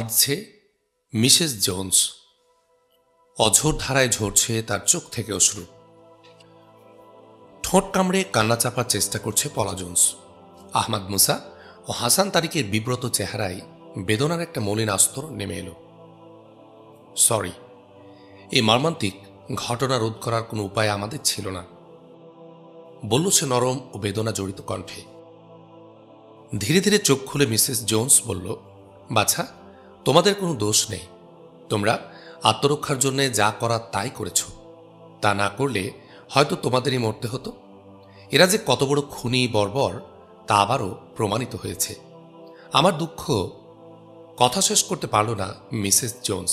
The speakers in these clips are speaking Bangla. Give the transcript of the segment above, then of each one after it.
কাঁদছে মিসেস জোন্স। অঝোর ধারায় ঝরছে তার চোখ থেকে অশ্রু। ঠোঁট কামড়ে কান্না চাপার চেষ্টা করছে পলা জোন্স। আহমদ মুসা ও হাসান তারিকের বিব্রত চেহারায় বেদনার একটা মলিন আস্তরণ নেমে এলো। সরি, এই মর্মান্তিক ঘটনা রোধ করার কোনো উপায় আমাদের ছিল না, বলল সে নরম ও বেদনা জড়িত কণ্ঠে। ধীরে ধীরে চোখ খুলে মিসেস জোন্স বলল, বাছা, তোমাদের কোনো দোষ নেই। তোমরা আত্মরক্ষার জন্য যা করার তাই করেছ। তা না করলে হয়তো তোমাদেরই মরতে হতো। এরা যে কত বড় খুনি বর্বর তা আবারও প্রমাণিত হয়েছে। আমার দুঃখ কথা শেষ করতে পারল না মিসেস জোন্স।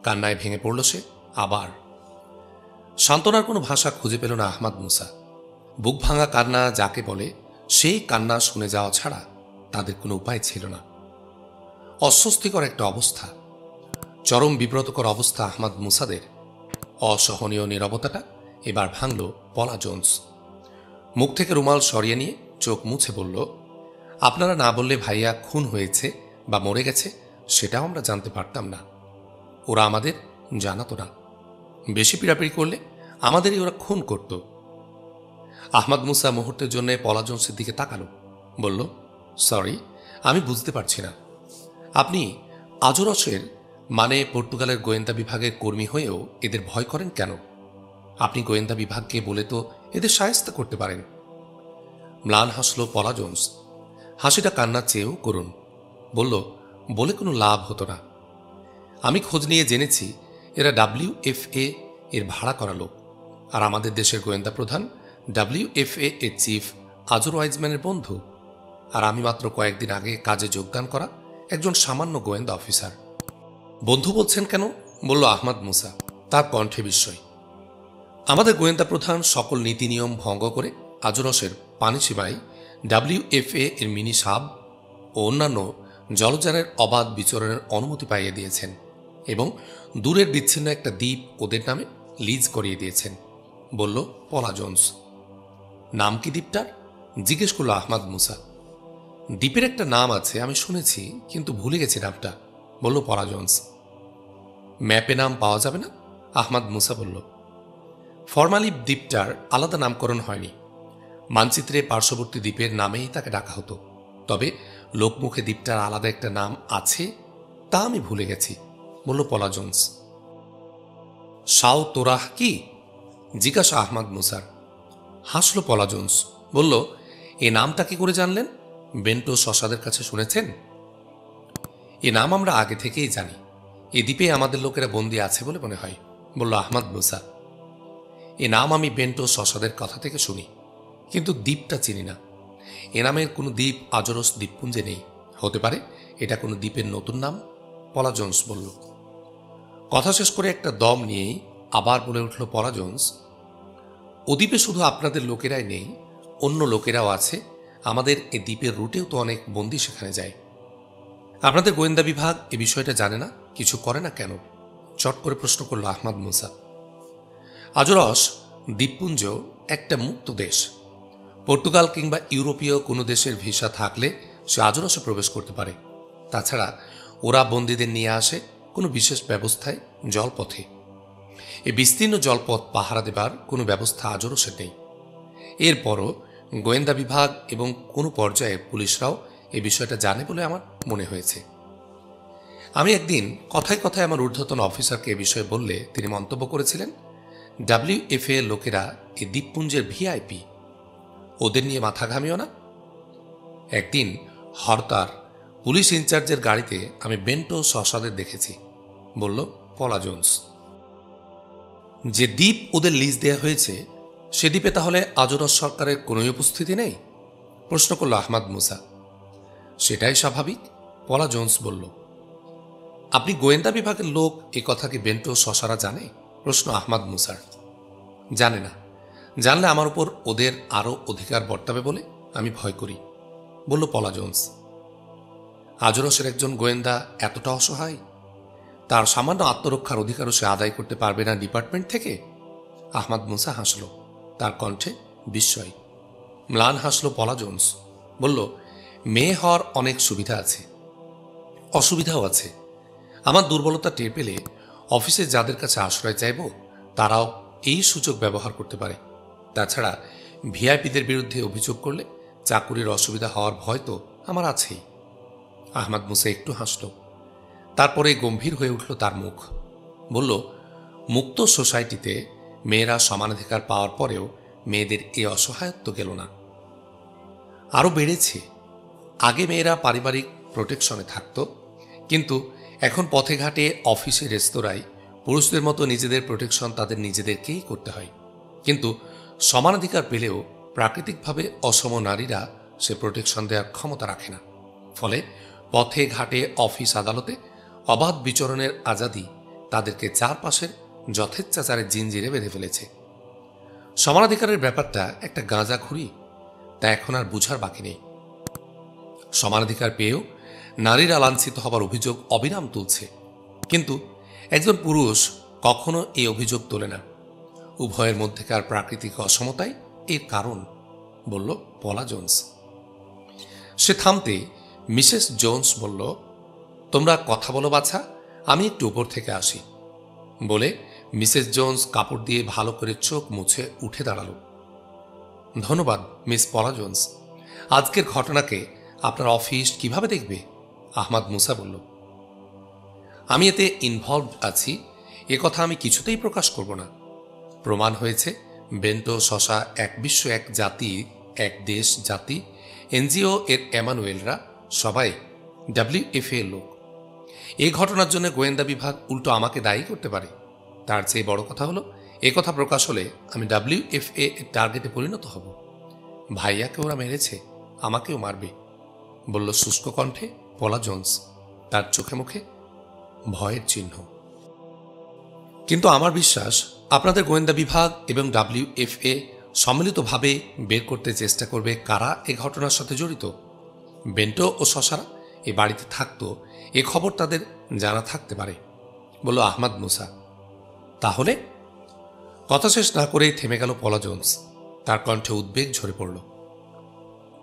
কান্নায় ভেঙে পড়ল সে আবার। সান্ত্বনার কোনো ভাষা খুঁজে পেল না আহমদ মুসা। বুক ভাঙা কান্না যাকে বলে, সেই কান্না শুনে যাওয়া ছাড়া তাদের কোনো উপায় ছিল না। অস্বস্তিকর একটা অবস্থা, চরম বিব্রতকর অবস্থা আহমদ মুসাদের। অসহনীয় নীরবতাটা এবার ভাঙল পলা জোন্স। মুখ থেকে রুমাল সরিয়ে নিয়ে চোখ মুছে বলল, আপনারা না বললে ভাইয়া খুন হয়েছে বা মরে গেছে সেটাও আমরা জানতে পারতাম না। ওরা আমাদের জানাতো না। বেশি পিড়াপিড়ি করলে আমাদেরই ওরা খুন করত। আহমদ মুসা মুহূর্তের জন্য পলা জোন্সের দিকে তাকালো, বলল, সরি, আমি বুঝতে পারছি না। আপনি আজরসের মানে পর্তুগালের গোয়েন্দা বিভাগের কর্মী হয়েও এদের ভয় করেন কেন? আপনি গোয়েন্দা বিভাগকে বলে তো এদের শায়েস্তা করতে পারেন। ম্লান হাসল পলা জোন্স। হাসিটা কান্নার চেয়েও করুন। বলল, বলে কোনো লাভ হতো না। আমি খোঁজ নিয়ে জেনেছি এরা WFA এর ভাড়া করা লোক, আর আমাদের দেশের গোয়েন্দা প্রধান WFA এর চিফ আজর ওয়াইজম্যানের বন্ধু, আর আমি মাত্র কয়েকদিন আগে কাজে যোগদান করা একজন সামান্য গোয়েন্দা অফিসার। বন্ধু বলছেন কেন? বলল আহমদ মুসা, তার কণ্ঠে বিস্ময়। আমাদের গোয়েন্দা প্রধান সকল নীতি নিয়ম ভঙ্গ করে আজরসের পানিসীমায় WFA এর মিনি সাব ও অন্যান্য জলযানের অবাধ বিচরণের অনুমতি পাইয়ে দিয়েছেন এবং দূরের বিচ্ছিন্ন একটা দ্বীপ ওদের নামে লিজ করিয়ে দিয়েছেন, বলল পলা জোন্স। নাম কি দ্বীপটার? জিজ্ঞেস করল আহমদ মুসা। দ্বীপের একটা নাম আছে, আমি শুনেছি, কিন্তু ভুলে গেছি নামটা, বলল পলা জোন্স। ম্যাপে নাম পাওয়া যাবে না? আহমদ মুসা বলল। ফরমালি দ্বীপটার আলাদা নামকরণ হয়নি। মানচিত্রে পার্শ্ববর্তী দ্বীপের নামেই তাকে ডাকা হতো, তবে লোকমুখে দ্বীপটার আলাদা একটা নাম আছে, তা আমি ভুলে গেছি, বলল পলা জোন্স। সাও তোরাহ কি? জিজ্ঞাসা আহমদ মুসার। হাসল পলা জোন্স, বলল, এ নামটা কি করে জানলেন? বেন্টো শসাদের কাছে শুনেছেন? এ নাম আমরা আগে থেকেই জানি। এ দ্বীপে আমাদের লোকেরা বন্দী আছে বলে মনে হয়, বলল আহমদ মুসা। এ নাম আমি বেন্টো শসাদের কথা থেকে শুনি, কিন্তু দ্বীপটা চিনি না। এ নামের কোনো দ্বীপ আজরস দ্বীপপুঞ্জে নেই। হতে পারে এটা কোনো দ্বীপের নতুন নাম, পলা জোন্স বলল। কথা শেষ করে একটা দম নিয়েই আবার বলে উঠল পলা জোন্স, ও দ্বীপে শুধু আপনাদের লোকেরাই নেই, অন্য লোকেরাও আছে। আমাদের এ দ্বীপের রুটেও তো অনেক বন্দী সেখানে যায়। আপনাদের গোয়েন্দা বিভাগ এ বিষয়টা জানে না, কিছু করে না কেন? চট করে প্রশ্ন করল আহমদ মুসা। আজরস দ্বীপপুঞ্জ একটা মুক্ত দেশ। পর্তুগাল কিংবা ইউরোপীয় কোনো দেশের ভিসা থাকলে সে আজরসে প্রবেশ করতে পারে। তাছাড়া ওরা বন্দীদের নিয়ে আসে কোনো বিশেষ ব্যবস্থায় জলপথে। এই বিস্তীর্ণ জলপথ পাহারা দেবার কোনো ব্যবস্থা আজরসে নেই। এরপরও গোয়েন্দা বিভাগ এবং কোনো পর্যায়ে পুলিশরাও এই বিষয়টা জানে বলে আমার মনে হয়েছে। আমি একদিন কথায় কথায় আমার ঊর্ধ্বতন অফিসারকে এ বিষয়ে বললে তিনি মন্তব্য করেছিলেন, WFA লোকেরা এই দ্বীপপুঞ্জের VIP, ওদের নিয়ে মাথা ঘামিও না। একদিন হরতার পুলিশ ইনচার্জের গাড়িতে আমি বেন্টো শসাদের দেখেছি, বলল পলা জোন্স। যে দ্বীপ ওদের লিজ দেয়া হয়েছে সে দ্বীপে তাহলে আজরস সরকারের কোনো উপস্থিতি নেই? প্রশ্ন করল আহমদ মুসা। সেটাই স্বাভাবিক, পলা জোন্স বলল। আপনি গোয়েন্দা বিভাগের লোক, এ কথা কি বেন্টো শসারা জানে? প্রশ্ন আহমদ মুসার। জানে না। জানলে আমার উপর ওদের আরও অধিকার বর্তাবে বলে আমি ভয় করি, বলল পলা জোন্স। আজরসের একজন গোয়েন্দা এতটা অসহায়? তার সামান্য আত্মরক্ষার অধিকারও সে আদায় করতে পারবে না ডিপার্টমেন্ট থেকে? আহমদ মুসা হাসল, তার কণ্ঠে বিস্ময়। ম্লান হাসল পলা জোন্স, বলল, মেয়ে হওয়ার অনেক সুবিধা আছে, অসুবিধাও আছে। আমার দুর্বলতা টের পেলে অফিসে যাদের কাছে আশ্রয় চাইব তারাও এই সুযোগ ব্যবহার করতে পারে। তাছাড়া ভিআইপিদের বিরুদ্ধে অভিযোগ করলে চাকুরির অসুবিধা হওয়ার ভয় তো আমার আছেই। আহমদ মুসা একটু হাসল, তারপরে গম্ভীর হয়ে উঠল তার মুখ। বলল, মুক্ত সোসাইটিতে মেয়েরা সমানাধিকার পাওয়ার পরেও মেয়েদের এই অসহায়ত্ব গেল না, আরও বেড়েছে। আগে মেয়েরা পারিবারিক প্রোটেকশনে থাকত, কিন্তু এখন পথে ঘাটে, অফিসে, রেস্তোরাঁয় পুরুষদের মতো নিজেদের প্রোটেকশন তাদের নিজেদেরকেই করতে হয়। কিন্তু সমানাধিকার পেলেও প্রাকৃতিকভাবে অসম নারীরা সে প্রোটেকশন দেওয়ার ক্ষমতা রাখে না। ফলে পথে ঘাটে, অফিস আদালতে অবাধ বিচরণের আজাদি তাদেরকে চারপাশের যথেচ্ছাচারের জিঞ্জিরে বেঁধে ফেলেছে। সমানাধিকারের ব্যাপারটা একটা গাঁজাখুরি, তা এখন আর বুঝার বাকি নেই। সমানাধিকার পেয়েও নারীরা লাঞ্ছিত হবার অভিযোগ অবিরাম তুলছে, কিন্তু একজন পুরুষ কখনো এই অভিযোগ তোলে না। উভয়ের মধ্যেকার প্রাকৃতিক অসমতাই এর কারণ, বলল পলা জোন্স। সে থামতে মিসেস জোন্স বলল, তোমরা কথা বলো বাছা, আমি একটু উপর থেকে আসি। বলে মিসেস জোন্স কাপড় দিয়ে ভালো করে চোখ মুছে উঠে দাঁড়াল। ধন্যবাদ মিস পলা জোন্স। আজকের ঘটনাকে আপনার অফিস কিভাবে দেখবে? আহমদ মুসা বলল, আমি এতে ইনভলভড আছি, এ কথা আমি কিছুতেই প্রকাশ করব না। প্রমাণ হয়েছে বেন্টো, শশা, এক বিশ্ব, এক জাতি, এক দেশ, জাতি, এনজিও এর এমানুয়েলরা সবাই WFA লোক। এই ঘটনার জন্য গোয়েন্দা বিভাগ উল্টো আমাকে দায়ী করতে পারে। তার চেয়ে বড় কথা হলো, এ কথা প্রকাশ হলে আমি WFA এর টার্গেটে পরিণত হব। ভাইয়াকে ওরা মেরেছে, আমাকেও মারবে, বলল শুষ্ক কণ্ঠে পলা জোন্স, তার চোখে মুখে ভয়ের চিহ্ন। কিন্তু আমার বিশ্বাস আপনাদের গোয়েন্দা বিভাগ এবং WFA সম্মিলিতভাবে বের করতে চেষ্টা করবে কারা এ ঘটনার সাথে জড়িত। বেন্টো ও শশারা এ বাড়িতে থাকতো, এ খবর তাদের জানা থাকতে পারে, বলল আহমদ মুসা। তাহলে? কথা শেষ না করেই থেমে গেল পলা জোন্স, তার কণ্ঠে উদ্বেগ ঝরে পড়ল।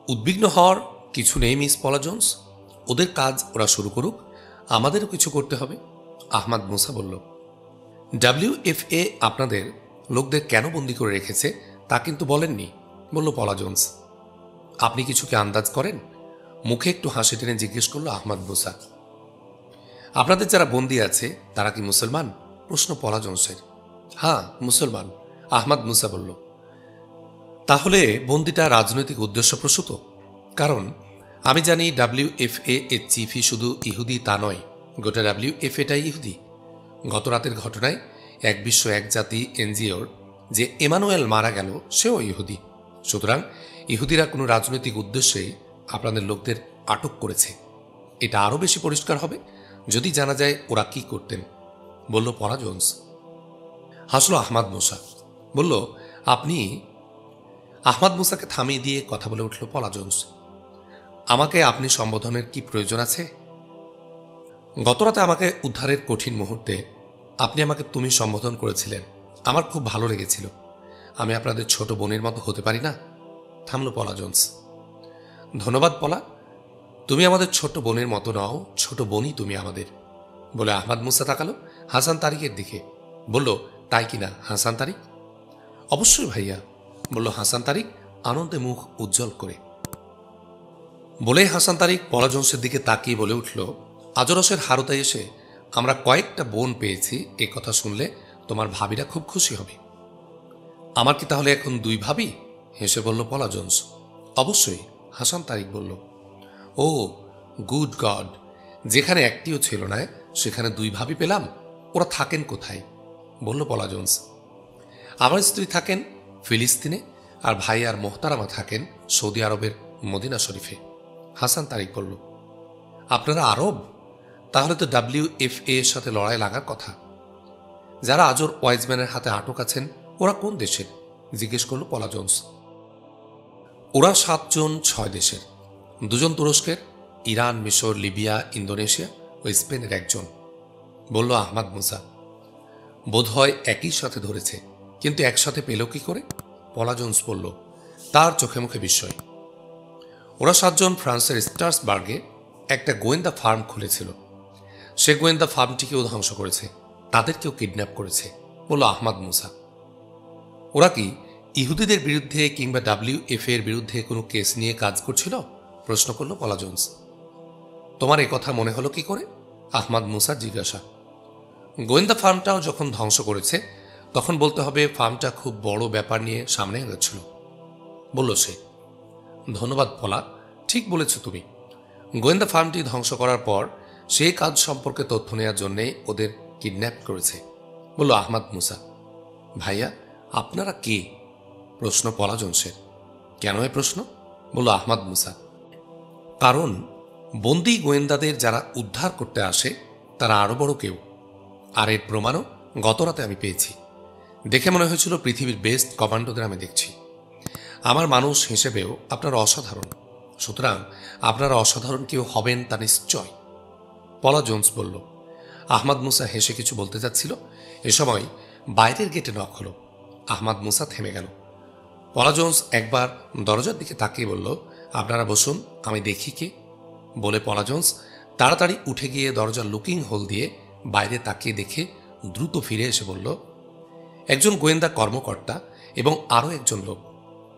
উদ্বিগ্ন হওয়ার কিছু নেই মিস পলা জোন্স, ওদের কাজ ওরা শুরু করুক, আমাদেরও কিছু করতে হবে। আহমদ মুসা বলল, WFA আপনাদের লোকদের কেন বন্দি করে রেখেছে তা কিন্তু বলেননি, বলল পলা জোন্স। আপনি কিছু কি আন্দাজ করেন? মুখে একটু হাসি টেনে জিজ্ঞেস করল আহমদ মুসা। আপনাদের যারা বন্দি আছে তারা কি মুসলমান? প্রশ্ন পলা জোন্সের। হ্যাঁ, মুসলমান, আহমদ মুসা বলল। তাহলে বন্দিটা রাজনৈতিক উদ্দেশ্যপ্রসূত? কারণ আমি জানি WFA এর চিফই শুধু ইহুদি তা নয়, গোটা WFAটাই ইহুদি। গত রাতের ঘটনায় এক বিশ্ব, এক জাতি এনজিওর যে এমানুয়েল মারা গেল সেও ইহুদি। সুতরাং ইহুদিরা কোনো রাজনৈতিক উদ্দেশ্যে আপনাদের লোকদের আটক করেছে। এটা আরও বেশি পরিষ্কার হবে যদি জানা যায় ওরা কি করতেন, বলল পলা জোন্স। হাসল আহমদ মুসা, বলল, আপনি? আহমদ মুসাকে থামিয়ে দিয়ে কথা বলে উঠল পলা জোন্স। আমাকে আপনি সম্বোধনের কি প্রয়োজন আছে? গতরাতে আমাকে উদ্ধারের কঠিন মুহূর্তে আপনি আমাকে তুমি সম্বোধন করেছিলেন, আমার খুব ভালো লেগেছিল। আমি আপনাদের ছোট বোনের মতো হতে পারি না? থামল পলা জোন্স। ধন্যবাদ পলা, তুমি আমাদের ছোট বোনের মতো নও, ছোট বোনই তুমি আমাদের, বলে আহমদ মুসা তাকালো হাসান তারিকের দিকে, বলল, তাই কিনা হাসান তারিক? অবশ্যই ভাইয়া, বলল হাসান তারিক আনন্দে মুখ উজ্জ্বল করে। বলে হাসান তারিক পলা জোন্সের দিকে তাকিয়ে বলে উঠল, আজরসের হারতায় এসে আমরা কয়েকটা বোন পেয়েছি, এ কথা শুনলে তোমার ভাবিরা খুব খুশি হবে। আমার কি তাহলে এখন দুই ভাবি? হেসে বলল পলা জোন্স। অবশ্যই, হাসান তারিক বলল। ও গুড গড, যেখানে একটিও ছিল না সেখানে দুই ভাবি পেলাম, ওরা থাকেন কোথায়? বলল পলা জোন্স। আমার স্ত্রী থাকেন ফিলিস্তিনে, আর ভাই আর মোহতারামা থাকেন সৌদি আরবের মদিনা শরীফে। হাসান তারিক বলল, আপনারা আরব? তাহলে তো WFA এর সাথে লড়াই লাগার কথা। যারা আজর ওয়াইজম্যানের হাতে আটক আছেন ওরা কোন দেশের? জিজ্ঞেস করল পলা জোন্স। ওরা 7 জন 6 দেশের, 2 জন তুরস্কের, ইরান, মিশর, লিবিয়া, ইন্দোনেশিয়া ও স্পেনের 1 জন, বলল আহমদ মুসা। বোধহয় একই সাথে ধরেছে, কিন্তু একসাথে পেল কি করে? পলা জোন্স বলল, তার চোখে মুখে বিস্ময়। ওরা 7 জন ফ্রান্সের স্ট্রাসবার্গে একটা গোয়েন্দা ফার্ম খুলেছিল। সে গোয়েন্দা ফার্মটিকেও ধ্বংস করেছে, তাদেরকেও কিডন্যাপ করেছে, বলল আহমাদ মুসা। ওরা কি ইহুদিদের বিরুদ্ধে কিংবা WF এর বিরুদ্ধে কোনো কেস নিয়ে কাজ করছিল? প্রশ্ন করল পলা জোন্স। তোমার এ কথা মনে হলো কি করে? আহমাদ মুসা জিজ্ঞাসা। গোয়েন্দা ফার্মটাও যখন ধ্বংস করেছে তখন বলতে হবে ফার্মটা খুব বড় ব্যাপার নিয়ে সামনে এগোচ্ছিল, বলল সে। ধন্যবাদ পলা, ঠিক বলেছ তুমি। গোয়েন্দা ফার্মটি ধ্বংস করার পর সেই কাজ সম্পর্কে তথ্য নেওয়ার জন্যে ওদের কিডন্যাপ করেছে, বলল আহমাদ মুসা। ভাইয়া, আপনারা কে? প্রশ্ন পলা জোন্সের। কেন এ প্রশ্ন? বলল আহমাদ মুসা। কারণ বন্দি গোয়েন্দাদের যারা উদ্ধার করতে আসে তারা আরো বড় কেউ, আর এর প্রমাণও গতরাতে আমি পেয়েছি। দেখে মনে হয়েছিল পৃথিবীর বেস্ট কমান্ডোদের আমি দেখছি। আমার মানুষ হিসেবেও আপনারা অসাধারণ, সুতরাং আপনারা অসাধারণ কেউ হবেন তা নিশ্চয়, পলা জোন্স বলল। আহমাদ মুসা হেসে কিছু বলতে যাচ্ছিল, এ সময় বাইরের গেটে নক হলো। আহমাদ মুসা থেমে গেল। পলা জোন্স একবার দরজার দিকে তাকিয়ে বলল, আপনারা বসুন, আমি দেখি কে। বলে পলা জোন্স তাড়াতাড়ি উঠে গিয়ে দরজার লুকিং হোল দিয়ে বাইরে তাকিয়ে দেখে দ্রুত ফিরে এসে বলল, একজন গোয়েন্দা কর্মকর্তা এবং আরও একজন লোক।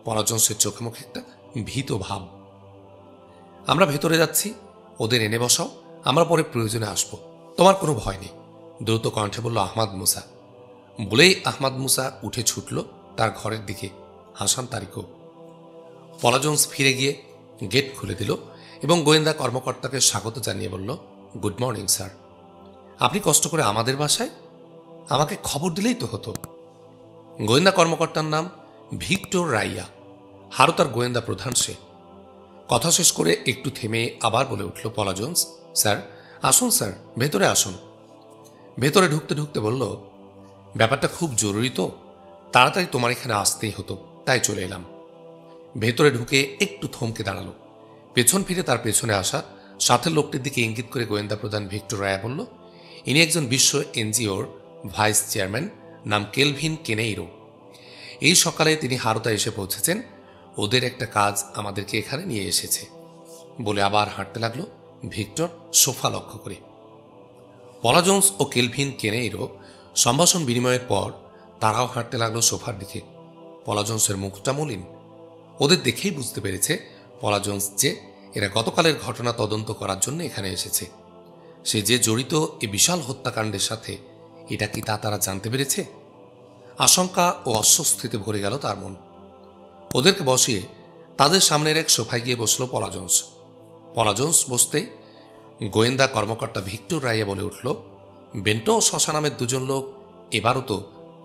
পলা জোন্সের চোখে মুখে একটা ভীত ভাব। আমরা ভেতরে যাচ্ছি, ওদের এনে বসাও, আমরা পরে প্রয়োজনে আসব, তোমার কোনো ভয় নেই, দ্রুত কণ্ঠে বলল আহমাদ মুসা। বলেই আহমাদ মুসা উঠে ছুটল তার ঘরের দিকে, হাসান তারিকও। পলা জোন্স ফিরে গিয়ে গেট খুলে দিল এবং গোয়েন্দা কর্মকর্তাকে স্বাগত জানিয়ে বলল, গুড মর্নিং স্যার। আপনি কষ্ট করে আমাদের বাসায়? আমাকে খবর দিলেই তো হতো। গোয়েন্দা কর্মকর্তার নাম ভিক্টর রাইয়া, হারতার গোয়েন্দা প্রধান সে। কথা শেষ করে একটু থেমে আবার বলে উঠল পলা জোন্স, স্যার আসুন স্যার, ভেতরে আসুন। ভেতরে ঢুকতে ঢুকতে বলল, ব্যাপারটা খুব জরুরি তো, তাড়াতাড়ি তোমার এখানে আসতেই হতো, তাই চলে এলাম। ভেতরে ঢুকে একটু থমকে দাঁড়ালো। পেছন ফিরে তার পেছনে আসা সাথের লোকটির দিকে ইঙ্গিত করে গোয়েন্দা প্রধান ভিক্টর রায়া বলল, ইনি একজন বিশ্ব এনজিওর ভাইস চেয়ারম্যান, নাম কেলভিন কেনেইরো। এই সকালে তিনি হারতা এসে পৌঁছেছেন, ওদের একটা কাজ আমাদেরকে এখানে নিয়ে এসেছে। বলে আবার হাঁটতে লাগলো ভিক্টর সোফা লক্ষ্য করে। পলা জোন্স ও কেলভিন কেনেইরো সম্ভাষণ বিনিময়ের পর তারাও হাঁটতে লাগলো সোফার দিকে। পলা জোন্সের মুখটা মলিন। ওদের দেখেই বুঝতে পেরেছে পলা জোন্স যে এরা গতকালের ঘটনা তদন্ত করার জন্য এখানে এসেছে। সে যে জড়িত এই বিশাল হত্যাকাণ্ডের সাথে, এটা কি তা তারা জানতে পেরেছে? আশঙ্কা ও অস্বস্তিতে ভরে গেল তার মন। ওদেরকে বসিয়ে তাদের সামনের এক সোফায় গিয়ে বসল পলা জোন্স। পলা জোন্স বসতে গোয়েন্দা কর্মকর্তা ভিক্টর রাইয়া বলে উঠল, বেন্টো ও শশা নামের দুজন লোক এবারও তো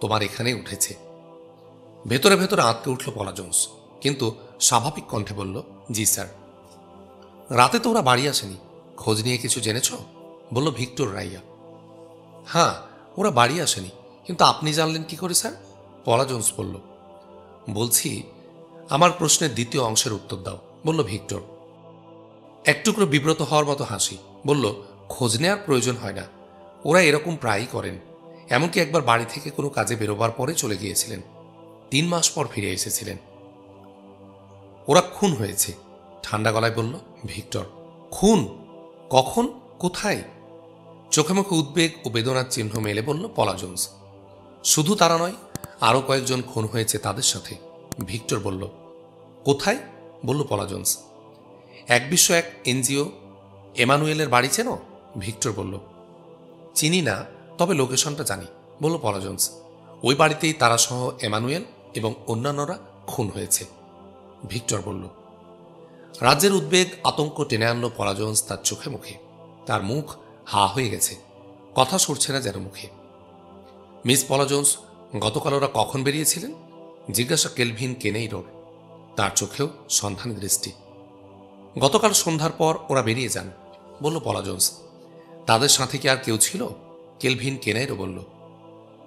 তোমার এখানে উঠেছে। ভেতরে ভেতরে আঁতকে উঠল পলা জোন্স, কিন্তু স্বাভাবিক কণ্ঠে বলল, জি স্যার। রাতে তো ওরা বাড়ি আসেনি, খোঁজ নিয়ে কিছু জেনেছ? বলল ভিক্টর রাইয়া। হ্যাঁ, ওরা বাড়ি আসেনি, কিন্তু আপনি জানলেন কি করে স্যার? পলা জোন্স বলল। বলছি, আমার প্রশ্নের দ্বিতীয় অংশের উত্তর দাও, বলল ভিক্টর। এক টুকরো বিব্রত হওয়ার মতো হাসি। বলল, খোঁজ নেওয়ার প্রয়োজন হয় না, ওরা এরকম প্রায়ই করেন। এমনকি একবার বাড়ি থেকে কোনো কাজে বেরোবার পরে চলে গিয়েছিলেন, 3 মাস পর ফিরে এসেছিলেন। ওরা খুন হয়েছে, ঠান্ডা গলায় বলল ভিক্টর। খুন? কখন, কোথায়? চোখে মুখে উদ্বেগ ও বেদনার চিহ্ন মেলে বলল পলা জোন্স। শুধু তারা নয়, আরও কয়েকজন খুন হয়েছে তাদের সাথে, ভিক্টর বলল। কোথায়? বলল পলা জোন্স। এক এনজিও এমানুয়েলের বাড়ি চেনো? ভিক্টর বলল। চিনি না, তবে লোকেশনটা জানি, বলল পলা জোন্স। ওই বাড়িতেই তারা সহ এমানুয়েল এবং অন্যান্যরা খুন হয়েছে, ভিক্টর বলল। রাজ্যের উদ্বেগ আতঙ্ক টেনে আনলো পলা জোন্স তার চোখে মুখে। তার মুখ হা হয়ে গেছে, কথা সরছে না যেন মুখে। মিস পলা জোন্স, গতকাল ওরা কখন বেরিয়েছিলেন? জিজ্ঞাসা কেলভিন কেনেইরোর। তার চোখেও সন্ধানী দৃষ্টি। গতকাল সন্ধ্যার পর ওরা বেরিয়ে যান, বলল পলা জোন্স। তাদের সাথে কি আর কেউ ছিল? কেলভিন কেনেইরো বলল।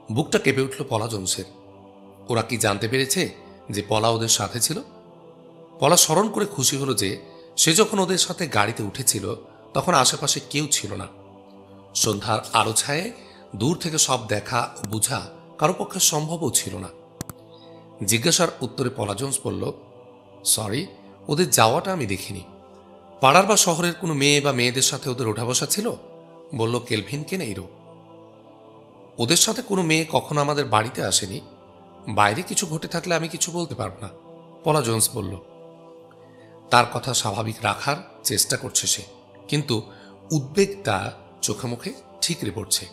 বুকটা কেঁপে উঠল পলা জোন্সের। ওরা কি জানতে পেরেছে যে পলা ওদের সাথে ছিল? পলা স্মরণ করে খুশি হলো যে সে যখন ওদের সাথে গাড়িতে উঠেছিল তখন আশেপাশে কেউ ছিল না। সন্ধ্যার আলো ছায়ে দূর থেকে সব দেখা ও বুঝা কারো পক্ষে সম্ভবও ছিল না। জিজ্ঞাসার উত্তরে পলা জোন্স বলল, সরি, ওদের যাওয়াটা আমি দেখিনি। পাড়ার বা শহরের কোনো মেয়ে বা মেয়েদের সাথে ওদের ওঠা বসা ছিল? বলল কেলভিন কেনেইরো। ওদের সাথে কোনো মেয়ে কখনো আমাদের বাড়িতে আসেনি। বাইরে কিছু ঘটে থাকলে আমি কিছু বলতে পারব না, পলা জোন্স বলল। তার কথা স্বাভাবিক রাখার চেষ্টা করছে সে, কিন্তু উদ্বেগটা চোখে মুখে ঠিকরে পড়ছে।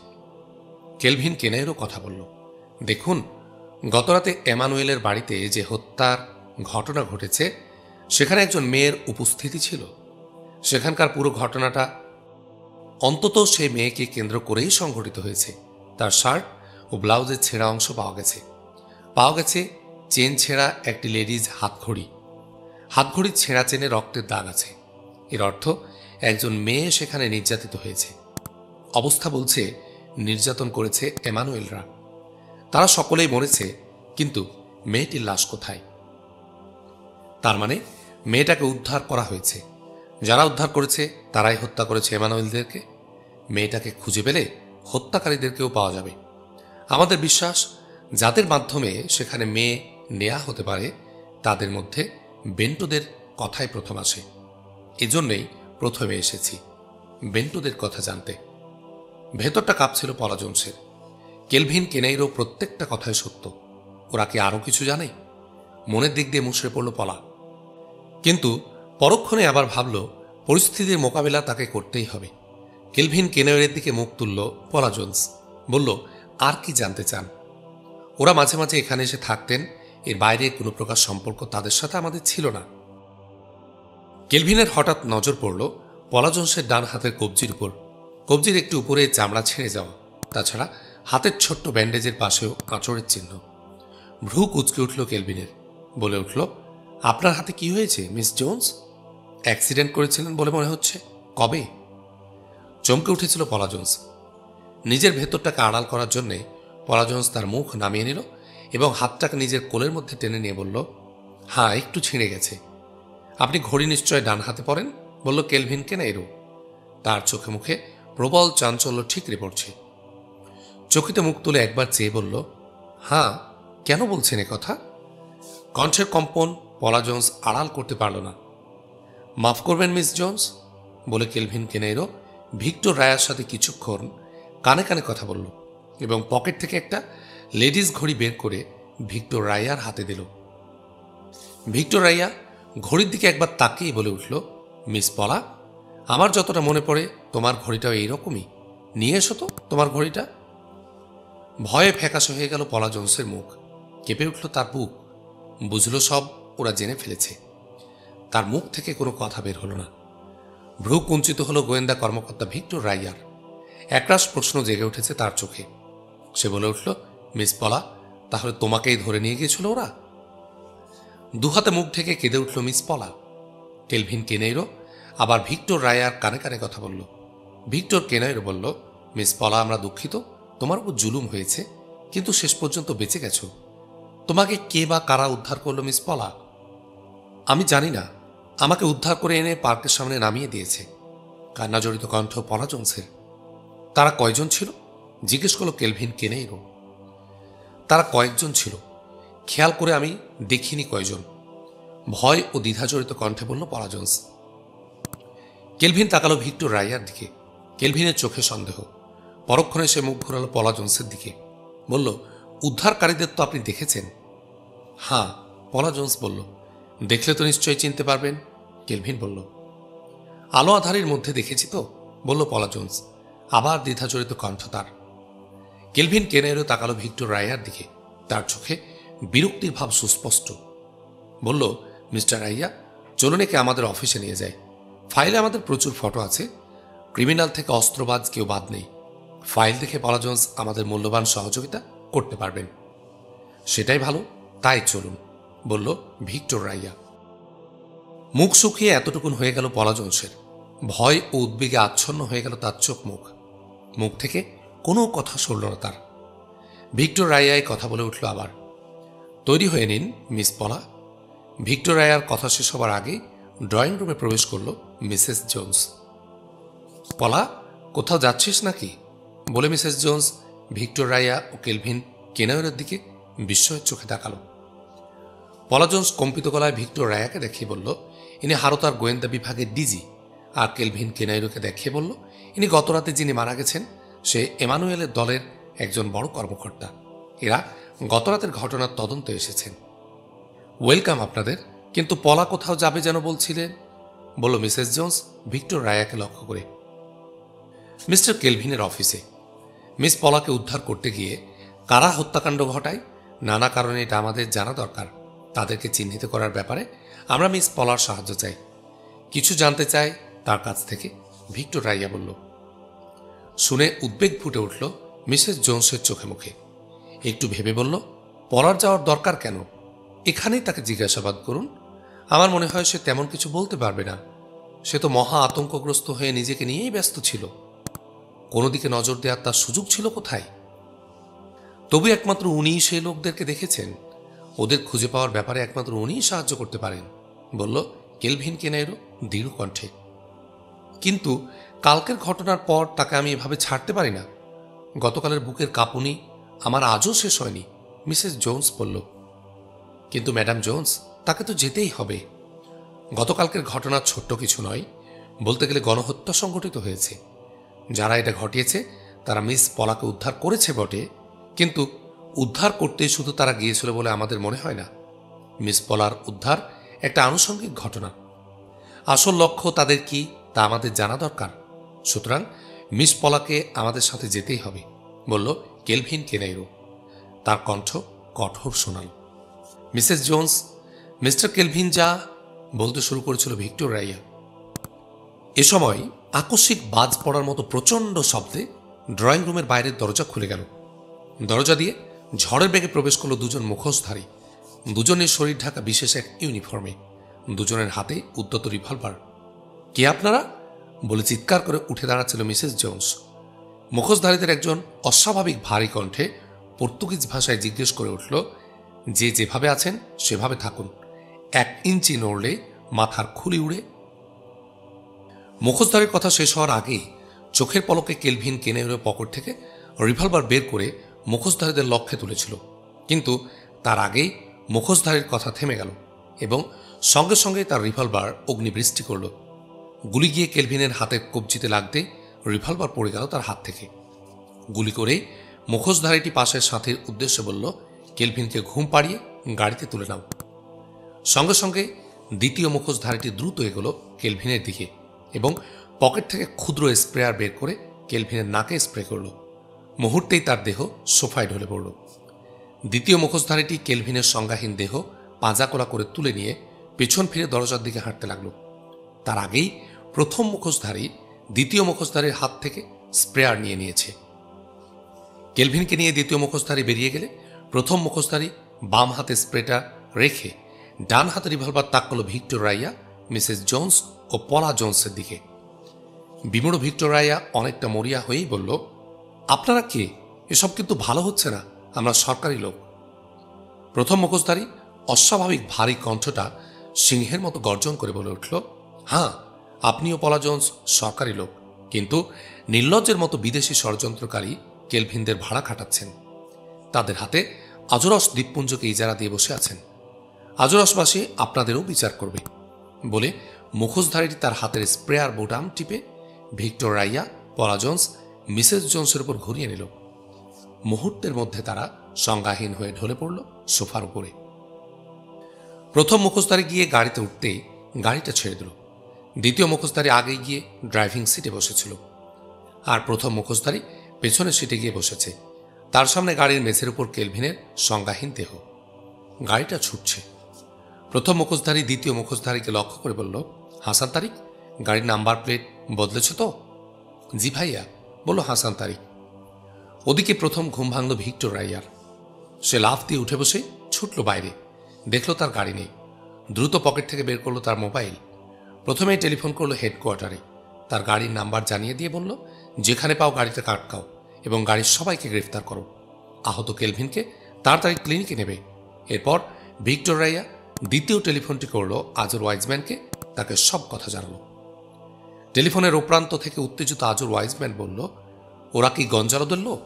কেলভিন কেনেইরো কথা বলল, দেখুন, গতরাতে এমানুয়েলের বাড়িতে যে হত্যার ঘটনা ঘটেছে সেখানে একজন মেয়ের উপস্থিতি ছিল। সেখানকার পুরো ঘটনাটা অন্তত সেই মেয়েকে কেন্দ্র করেই সংঘটিত হয়েছে। তার শার্ট ও ব্লাউজের ছেঁড়া অংশ পাওয়া গেছে চেন ছেঁড়া একটি লেডিজ হাতঘড়ির ছেঁড়া চেনে রক্তের দাগ আছে। এর অর্থ একজন মেয়ে সেখানে নির্যাতিত হয়েছে। অবস্থা বলছে নির্যাতন করেছে এমানুয়েলরা। তারা সকলেই মরেছে, কিন্তু মেয়েটির লাশ কোথায়? তার মানে মেয়েটাকে উদ্ধার করা হয়েছে। যারা উদ্ধার করেছে তারাই হত্যা করেছে এমানুয়েলদেরকে। মেয়েটাকে খুঁজে পেলে হত্যাকারীদেরকেও পাওয়া যাবে। আমাদের বিশ্বাস, যাদের মাধ্যমে সেখানে মেয়ে নেয়া হতে পারে তাদের মধ্যে বেন্টোদের কথাই প্রথম আসে। এজন্যই প্রথমে এসেছি, বেন্টোদের কথা জানতে। ভেতরটা কাঁপছিল পলা জোন্সের। কেলভিন কেনেইরো প্রত্যেকটা কথাই সত্য। ওরা কি আরও কিছু জানে? মনের দিক দিয়ে মুছড়ে পড়ল পলা, কিন্তু পরক্ষণে আবার ভাবল পরিস্থিতির মোকাবেলা তাকে করতেই হবে। কেলভিন কেনেইরোর দিকে মুখ তুলল পলা জোন্স, বলল, আর কি জানতে চান? ওরা মাঝে মাঝে এখানে এসে থাকতেন, এর বাইরে কোনো প্রকার সম্পর্ক তাদের সাথে আমাদের ছিল না। কেলভিনের হঠাৎ নজর পড়ল পলা জোন্সের ডান হাতের কবজির উপর। কবজির একটু উপরে চামড়া ছেড়ে যাওয়া, তাছাড়া হাতের ছোট্ট ব্যান্ডেজের পাশেও আঁচড়ের চিহ্ন। ভ্রু কুঁচকে উঠল কেলভিনের, বলে উঠল, আপনার হাতে কি হয়েছে মিস জোন্স? অ্যাক্সিডেন্ট করেছিলেন বলে মনে হচ্ছে। কবে? চমকে উঠেছিল পলা জোন্স। নিজের ভেতরটাকে আড়াল করার জন্যে পলা জোন্স তার মুখ নামিয়ে নিল এবং হাতটাকে নিজের কোলের মধ্যে টেনে নিয়ে বলল, হ্যাঁ, একটু ছিঁড়ে গেছে। আপনি ঘড়ি নিশ্চয় ডান হাতে পরেন, বলল কেলভিন কেনেইরো। তার চোখে মুখে প্রবল চাঞ্চল্য ঠিকরে পড়ছে। চকিতে মুখ তুলে একবার চেয়ে বলল, হ্যাঁ, কেন বলছেন এ কথা? কণ্ঠের কম্পন পলা জোন্স আড়াল করতে পারল না। মাফ করবেন মিস জোন্স, বলে কেলভিন কেনেইরো ভিক্টর রায়ার সাথে কিছুক্ষণ কানে কানে কথা বলল এবং পকেট থেকে একটা লেডিস ঘড়ি বের করে ভিক্টর রায়ার হাতে দিল। ভিক্টর রায়া ঘড়ির দিকে একবার তাকিয়ে বলে উঠল, মিস পলা, আমার যতটা মনে পড়ে তোমার ঘড়িটাও এইরকমই। নিয়ে এসো তো তোমার ঘড়িটা। ভয়ে ফ্যাকাশে হয়ে গেল পলা জোন্সের মুখ, কেঁপে উঠল তার বুক। বুঝল সব ওরা জেনে ফেলেছে। তার মুখ থেকে কোনো কথা বের হলো না। ভ্রু কুঞ্চিত হলো গোয়েন্দা কর্মকর্তা ভিক্টর রাইয়ার। একরাশ প্রশ্ন জেগে উঠেছে তার চোখে। সে বলে উঠল, মিস পলা, তাহলে তোমাকেই ধরে নিয়ে গিয়েছিল ওরা? দুহাতে মুখ ঢেকে কেঁদে উঠল মিস পলা। কেলভিন কেনেইরো আবার ভিক্টর রায়ার কানে কানে কথা বলল। ভিক্টর কেনেইরো বলল, মিস পলা, আমরা দুঃখিত, তোমার উপর জুলুম হয়েছে, কিন্তু শেষ পর্যন্ত বেঁচে গেছো। তোমাকে কে বা কারা উদ্ধার করলো মিস পলা? আমি জানি না। আমাকে উদ্ধার করে এনে পার্কের সামনে নামিয়ে দিয়েছে। কান্না জড়িত কণ্ঠ পলা জোন্সের। তারা কয়জন ছিল? জিজ্ঞেস করল কেলভিন কেনেইরো। তারা কয়েকজন ছিল, খেয়াল করে আমি দেখিনি কয়জন, ভয় ও দ্বিধাজড়িত কণ্ঠে বলল পলা জোন্স। কেলভিন তাকালো ভিক্টর রায়ার দিকে। কেলভিনের চোখে সন্দেহ। পরক্ষণে সে মুখ ঘোরালো পলা জোন্সের দিকে, বলল, উদ্ধারকারীদের তো আপনি দেখেছেন? হ্যাঁ, পলা জোন্স বলল। দেখলে তো নিশ্চয়ই চিনতে পারবেন, কেলভিন বলল। আলো আধারের মধ্যে দেখেছি তো, বলল পলা জোন্স। আবার দ্বিধাজড়িত কণ্ঠ তার। কেলভিন কেনেইরো তাকালো ভিক্টর রায়ার দিকে। তার চোখে বিরক্তির ভাব সুস্পষ্ট। বলল, মিস্টার রাইয়া, চলুন একে আমাদের অফিসে নিয়ে যাই। ফাইলে আমাদের প্রচুর ফটো আছে। ক্রিমিনাল থেকে অস্ত্রবাজ কেউ বাদ নেই। ফাইল দেখে পলা জোন্স আমাদের মূল্যবান সহযোগিতা করতে পারবেন। সেটাই ভালো, তাই চলুন, বলল ভিক্টর রাইয়া। মুখ শুকিয়ে এতটুকুন হয়ে গেল পলা জোন্সের। ভয় ও উদ্বেগে আচ্ছন্ন হয়ে গেল তার চোখ মুখ। মুখ থেকে কোনো কথা সরল না তার। ভিক্টর রায়াই কথা বলে উঠল আবার, তৈরি হয়ে নিন মিস পলা। ভিক্টর রায়ার কথা শেষ হবার আগে ড্রয়িং রুমে প্রবেশ করল মিসেস জোন্স। পলা, কোথাও যাচ্ছিস নাকি? বলে মিসেস জোন্স ভিক্টর রায়া ও কেলভিন কেনেইরোর দিকে বিস্ময়ের চোখে তাকালো। পলা জোন্স কম্পিত গলায় ভিক্টর রায়াকে দেখিয়ে বলল, ইনি হারতার গোয়েন্দা বিভাগের ডিজি। আর কেলভিন কেনাইরোকে দেখিয়ে বলল, ইনি গতরাতে যিনি মারা গেছেন সে এমানুয়েলের দলের একজন বড় কর্মকর্তা। এরা গতরাতের ঘটনার তদন্তে এসেছেন। ওয়েলকাম আপনাদের, কিন্তু পলা কোথাও যাবে যেন বলছিলেন, বলল মিসেস জোন্স ভিক্টর রায়াকে লক্ষ্য করে। মিস্টার কেলভিনের অফিসে। মিস পলাকে উদ্ধার করতে গিয়ে কারা হত্যাকাণ্ড ঘটায় নানা কারণে এটা আমাদের জানা দরকার। তাদেরকে চিহ্নিত করার ব্যাপারে আমরা মিস পলার সাহায্য চাই। কিছু জানতে চাই তার কাছ থেকে, ভিক্টর রাইয়া বলল। শুনে উদ্বেগ ফুটে উঠল মিসেস জোন্সের চোখে মুখে। একটু ভেবে বলল, পলার যাওয়ার দরকার কেন? এখানেই তাকে জিজ্ঞাসাবাদ করুন। আমার মনে হয় সে তেমন কিছু বলতে পারবে না। সে তো মহা আতঙ্কগ্রস্ত হয়ে নিজেকে নিয়েই ব্যস্ত ছিল। কোনো দিকে নজর দেওয়ার তার সুযোগ ছিল কোথায়? তবু একমাত্র উনিই সেই লোকদেরকে দেখেছেন। ওদের খুঁজে পাওয়ার ব্যাপারে একমাত্র উনিই সাহায্য করতে পারেন, বলল কেলভিন কেনাইরো দৃঢ় কণ্ঠে। কিন্তু কালকের ঘটনার পর তাকে আমি এভাবে ছাড়তে পারি না। গতকালের বুকের কাঁপুনি আমার আজও শেষ হয়নি, মিসেস জোন্স বলল। কিন্তু ম্যাডাম জোন্স, তাকে তো যেতেই হবে। গতকালকের ঘটনা ছোট্ট কিছু নয়, বলতে গেলে গণহত্যা সংঘটিত হয়েছে। যারা এটা ঘটিয়েছে তারা মিস পলাকে উদ্ধার করেছে বটে, কিন্তু উদ্ধার করতে শুধু তারা গিয়েছিল বলে আমাদের মনে হয় না। মিস পলার উদ্ধার একটা আনুষঙ্গিক ঘটনা। আসল লক্ষ্য তাদের কি তা আমাদের জানা দরকার। সুতরাং মিস পলাকে আমাদের সাথে যেতেই হবে, বলল কেলভিন কেনাইরো। তার কণ্ঠ কঠোর শোনাল। মিসেস জোন্স, মিস্টার কেলভিন যা বলতে শুরু করেছিল ভিক্টর রাইয়া। এ সময় আকস্মিক বাজ পড়ার মতো প্রচণ্ড শব্দে ড্রয়িং রুমের বাইরের দরজা খুলে গেল। দরজা দিয়ে ঝড়ের বেগে প্রবেশ করল দুজন মুখোশধারী। দুজনের শরীর ঢাকা বিশেষ এক ইউনিফর্মে, দুজনের হাতে উদ্যত রিভলভার। কে আপনারা? বলে চিৎকার করে উঠে দাঁড়াচ্ছিল মিসেস জোন্স। মুখোশধারীদের একজন অস্বাভাবিক ভারী কণ্ঠে পর্তুগিজ ভাষায় জিজ্ঞেস করে উঠল, যে যেভাবে আছেন সেভাবে থাকুন, 1 ইঞ্চি নড়লে মাথার খুলি উড়ে। মুখোশধারীর কথা শেষ হওয়ার আগেই চোখের পলকে কেলভিন কেনাইরোর পকেট থেকে রিভলভার বের করে মুখোশধারীদের লক্ষ্যে তুলেছিল। কিন্তু তার আগেই মুখোশধারীর কথা থেমে গেল এবং সঙ্গে সঙ্গে তার রিভলভার অগ্নিবৃষ্টি করল। গুলি গিয়ে কেলভিনের হাতের কবজিতে লাগতে রিভলভার পড়ে গেল তার হাত থেকে। গুলি করে মুখোশধারীটি পাশের সাথীর উদ্দেশ্যে বলল, কেলভিনকে ঘুম পাড়িয়ে গাড়িতে তুলে নাও। সঙ্গে সঙ্গে দ্বিতীয় মুখোশধারীটি দ্রুত এগোল কেলভিনের দিকে এবং পকেট থেকে ক্ষুদ্র স্প্রেয়ার বের করে কেলভিনের নাকে স্প্রে করল। মুহূর্তেই তার দেহ সোফায় ঢলে পড়ল। দ্বিতীয় মুখোশধারীটি কেলভিনের সংজ্ঞাহীন দেহ পাঁজাকোলা করে তুলে নিয়ে পেছন ফিরে দরজার দিকে হাঁটতে লাগল। তার আগেই প্রথম মুখোশধারী দ্বিতীয় মুখোশধারীর হাত থেকে স্প্রেয়ার নিয়ে নিয়েছে। কেলভিনকে নিয়ে দ্বিতীয় মুখোশধারী বেরিয়ে গেলে প্রথম মুখোশধারী বাম হাতে স্প্রেটা রেখে ডান হাতে রিভলভার তাক করল ভিক্টর রাইয়া, মিসেস জোন্স ও পলা জোন্সের দিকে। বিমূঢ় ভিক্টর রাইয়া অনেকটা মরিয়া হয়েই বলল, আপনারা কে? এসব কিন্তু ভালো হচ্ছে না, আমরা সরকারি লোক। প্রথম মুখোশধারী অস্বাভাবিক ভারী কণ্ঠটা সিংহের মতো গর্জন করে বলে উঠল, হ্যাঁ, আপনিও পলা জোন্স সরকারি লোক, কিন্তু নির্লজ্জের মতো বিদেশি ষড়যন্ত্রকারী কেলভিনদের ভাড়া খাটাচ্ছেন। তাদের হাতে আজরস দ্বীপপুঞ্জকে ইজারা দিয়ে বসে আছেন। আজরসবাসী আপনাদেরও বিচার করবে, বলে মুখোশধারীটি তার হাতের স্প্রেয়ার বোতাম টিপে ভিক্টর রাইয়া, পলা জোন্স, মিসেস জোন্সের উপর ঘুরিয়ে নিল। মুহূর্তের মধ্যে তারা সংজ্ঞাহীন হয়ে ঢলে পড়ল সোফার উপরে। প্রথম মুখোশধারী গিয়ে গাড়িতে উঠতেই গাড়িটা ছেড়ে দিল। দ্বিতীয় মুখোশধারী আগে গিয়ে ড্রাইভিং সিটে বসেছিল, আর প্রথম মুখোশধারী পেছনের সিটে গিয়ে বসেছে। তার সামনে গাড়ির মেঝের উপর কেলভিনের সংজ্ঞাহীন দেহ। গাড়িটা ছুটছে। প্রথম মুখোশধারী দ্বিতীয় মুখোশধারীকে লক্ষ্য করে বলল, হাসান তারিক, গাড়ির নাম্বার প্লেট বদলেছ তো? জি ভাইয়া, বলল হাসান তারিক। ওদিকে প্রথম ঘুম ভাঙল ভিক্টর রাইয়ার। সে লাফ দিয়ে উঠে বসে ছুটল বাইরে। দেখল তার গাড়ি নেই। দ্রুত পকেট থেকে বের করলো তার মোবাইল। প্রথমেই টেলিফোন করলো হেডকোয়ার্টারে। তার গাড়ির নাম্বার জানিয়ে দিয়ে বলল, যেখানে পাও গাড়িতে আটকাও এবং গাড়ির সবাইকে গ্রেফতার করো। আহত কেলভিনকে তাড়াতাড়ি ক্লিনিকে নেবে। এরপর ভিক্টর রাইয়া দ্বিতীয় টেলিফোনটি করল আজর ওয়াইজম্যানকে, তাকে সব কথা জানালো। টেলিফোনের ওপ্রান্ত থেকে উত্তেজিত আজর ওয়াইজম্যান বলল, ওরা কি গঞ্জালদের লোক,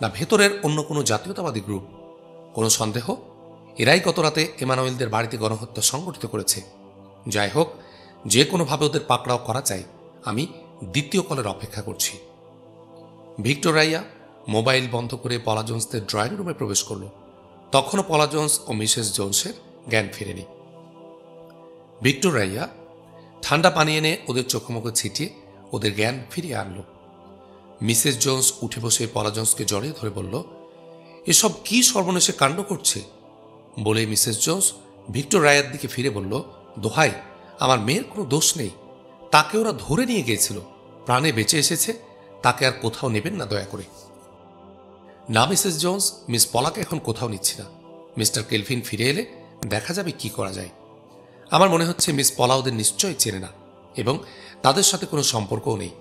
না ভেতরের অন্য কোনো জাতীয়তাবাদী গ্রুপ? কোনো সন্দেহ? এরাই গত রাতে এমানুয়েলদের বাড়িতে গণহত্যা সংগঠিত করেছে। যাই হোক, যে কোনোভাবে ওদের পাকড়াও করা চাই, আমি দ্বিতীয় কলের অপেক্ষা করছি। ভিক্টর রাইয়া মোবাইল বন্ধ করে পলা জোন্সদের ড্রয়িং রুমে প্রবেশ করল। তখনও পলা জোন্স ও মিসেস জোন্সের জ্ঞান ফেরেনি। ভিক্টর রাইয়া ঠান্ডা পানি এনে ওদের চোখে মুখে ছিটিয়ে ওদের জ্ঞান ফিরিয়ে আনল। মিসেস জোন্স উঠে বসে পলা জোন্সকে জড়িয়ে ধরে বলল, এসব কি সর্বনেশে কাণ্ড করছে? বলে মিসেস জোন্স ভিক্টর রায়ার দিকে ফিরে বলল, দোহাই, আমার মেয়ের কোনো দোষ নেই। তাকে ওরা ধরে নিয়ে গিয়েছিল, প্রাণে বেঁচে এসেছে, তাকে আর কোথাও নেবেন না দয়া করে। না মিসেস জোন্স, মিস পলাকে এখন কোথাও নিচ্ছি না। মিস্টার কেলভিন ফিরে এলে দেখা যাবে কি করা যায়। আমার মনে হচ্ছে মিস পলা ওদের নিশ্চয়ই চেনে না এবং তাদের সাথে কোনো সম্পর্কও নেই।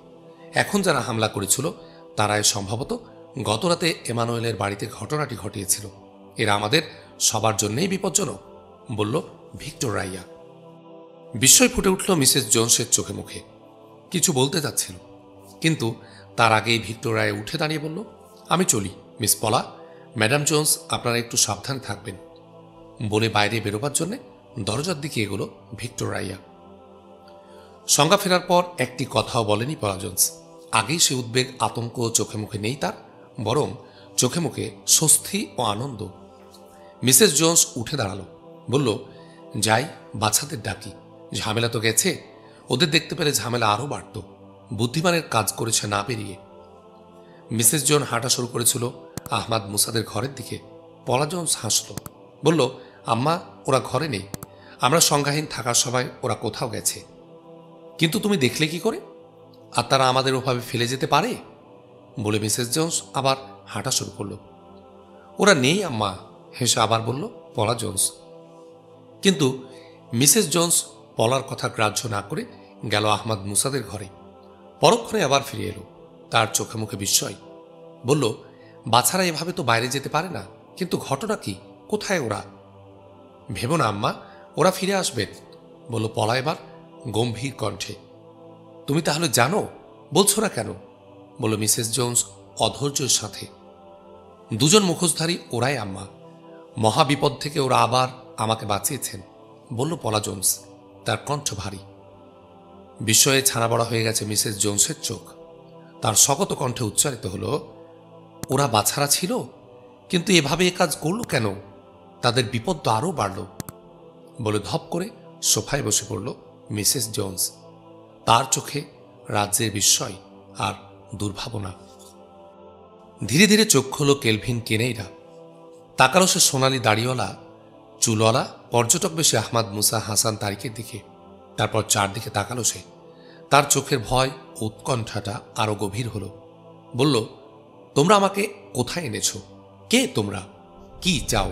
এখন যারা হামলা করেছিল তারাই সম্ভবত গতরাতে এমানুয়েলের বাড়িতে ঘটনাটি ঘটিয়েছিল। এরা আমাদের সবার জন্যই বিপজ্জনক, বলল ভিক্টর রাইয়া। বিস্ময় ফুটে উঠল মিসেস জোন্সের চোখে মুখে। কিছু বলতে যাচ্ছিল, কিন্তু তার আগেই ভিক্টর রায় উঠে দাঁড়িয়ে বলল, আমি চলি। মিস পলা, ম্যাডাম জোন্স আপনারা একটু সাবধানে থাকবেন, বলে বাইরে বেরোবার জন্য দরজার দিকে এগোলো ভিক্টর রাইয়া। সংজ্ঞা ফেরার পর একটি কথাও বলেনি পলা জোন্স। আগেই সে উদ্বেগ আতঙ্ক চোখে মুখে নেই তার, বরং চোখে মুখে স্বস্তি ও আনন্দ। মিসেস জোন্স উঠে দাঁড়ালো, বলল, যাই, বাচ্চাদের ডাকি। ঝামেলা তো গেছে, ওদের দেখতে পেলে ঝামেলা আরও বাড়ত। বুদ্ধিমানের কাজ করেছে না বেরিয়ে। মিসেস জোন হাঁটা শুরু করেছিল আহমাদ মুসাদের ঘরের দিকে। পলা জোন্স হাসল, বলল, আম্মা, ওরা ঘরে নেই। আমরা সংজ্ঞাহীন থাকার সময় ওরা কোথাও গেছে। কিন্তু তুমি দেখলে কি করে? আর তারা আমাদের ওভাবে ফেলে যেতে পারে? বলে মিসেস জোন্স আবার হাঁটা শুরু করল। ওরা নেই আম্মা, হেসে আবার বলল পলা জোন্স। কিন্তু মিসেস জোন্স পলার কথা গ্রাহ্য না করে গেল আহমাদ মুসাদের ঘরে। পরক্ষণে আবার ফিরে এলো, তার চোখে মুখে বিস্ময়। বলল, বাছারা এভাবে তো বাইরে যেতে পারে না, কিন্তু ঘটনা কি? কোথায় ওরা? ভেবো না আম্মা, ওরা ফিরে আসবেন, বলল পলা এবার গম্ভীর কণ্ঠে। তুমি তাহলে জানো, বলছো না কেন? বলল মিসেস জোন্স অধৈর্যের সাথে। দুজন মুখোশধারী ওরাই আম্মা। মহাবিপদ থেকে ওরা আবার আমাকে বাঁচিয়েছেন, বলল পলা জোন্স, তার কণ্ঠ ভারী। বিস্ময়ে ছানা বড়া হয়ে গেছে মিসেস জোন্সের চোখ। তার শকত কণ্ঠে উচ্চারিত হল, ওরা বাছারা ছিল, কিন্তু এভাবে এ কাজ করল কেন? তাদের বিপদ তো আরও বাড়ল। বলে ধপ করে সোফায় বসে পড়ল মিসেস জোন্স। তার চোখে রাজ্যের বিস্ময় আর দুর্ভাবনা। ধীরে ধীরে চোখ খোল কেলভিন কেনেইরা। তাকালো সে সোনালি দাড়িওয়ালা চুলওয়ালা পর্যটক বেশে আহমাদ মুসা হাসান তারিকের দিকে। তারপর চারদিকে তাকালো সে। তার চোখের ভয় উৎকণ্ঠাটা আরো গভীর হল। বলল, তোমরা আমাকে কোথায় এনেছ? কে তোমরা? কি চাও?